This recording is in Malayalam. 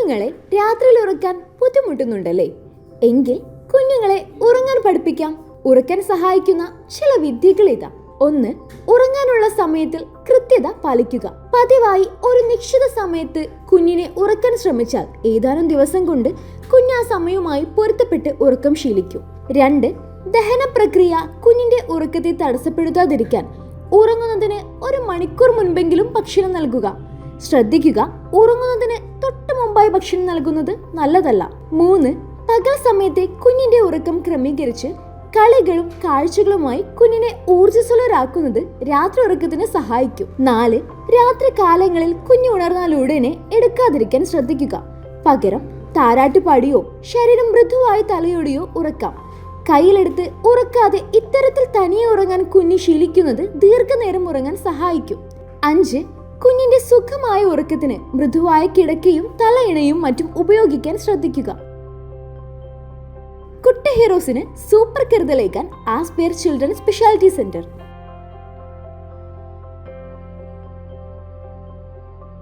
കുഞ്ഞുങ്ങളെ രാത്രിയിൽ ഉറക്കാൻ ബുദ്ധിമുട്ടുന്നുണ്ടല്ലേ? എങ്കിൽ കുഞ്ഞുങ്ങളെ ഉറങ്ങാൻ പഠിപ്പിക്കാം. ഉറക്കാൻ സഹായിക്കുന്ന ചില വിദ്യകൾ ഇതാ. 1. ഉറങ്ങാനുള്ള സമയത്തിൽ കൃത്യത പാലിക്കുക. പതിവായി ഒരു നിശ്ചിത സമയത്ത് കുഞ്ഞിനെ ഉറക്കാൻ ശ്രമിച്ചാൽ ഏതാനും ദിവസം കൊണ്ട് കുഞ്ഞ് ആ സമയവുമായി പൊരുത്തപ്പെട്ട് ഉറക്കം ശീലിക്കും. 2. ദഹന പ്രക്രിയ കുഞ്ഞിന്റെ ഉറക്കത്തെ തടസ്സപ്പെടുത്താതിരിക്കാൻ ഉറങ്ങുന്നതിന് 1 മണിക്കൂർ മുൻപെങ്കിലും ഭക്ഷണം നൽകുക. ശ്രദ്ധിക്കുക, ഉറങ്ങുന്നതിന് തൊട്ട് മുമ്പായി ഭക്ഷണം നൽകുന്നത് നല്ലതല്ല. 3. പകൽ സമയത്തെ കുഞ്ഞിന്റെ ഉറക്കം ക്രമീകരിച്ച് കളികളും കാഴ്ചകളുമായി കുഞ്ഞിനെ ഊർജ്ജസ്വലരാക്കുന്നത് രാത്രി ഉറക്കത്തിന് സഹായിക്കും. 4. രാത്രി കാലങ്ങളിൽ കുഞ്ഞ് ഉണർന്നാൽ ഉടനെ എടുക്കാതിരിക്കാൻ ശ്രദ്ധിക്കുക. പകരം താരാട്ടുപാടിയോ ശരീരം മൃദുവായി തലയോടിയോ ഉറക്കാം. കയ്യിലെടുത്ത് ഉറക്കാതെ ഇത്തരത്തിൽ തനിയെ ഉറങ്ങാൻ കുഞ്ഞ് ശീലിക്കുന്നത് ദീർഘനേരം ഉറങ്ങാൻ സഹായിക്കും. 5. കുഞ്ഞിന്റെ സുഖമായ ഉറക്കത്തിന് മൃദുവായ കിടക്കയും തലയിണയും മറ്റും ഉപയോഗിക്കാൻ ശ്രദ്ധിക്കുക. കുട്ടി ഹീറോസിന് സൂപ്പർ കരുതലേക്കാൻ ആസ്പെയർ ചിൽഡ്രൻ സ്പെഷ്യാലിറ്റി സെന്റർ.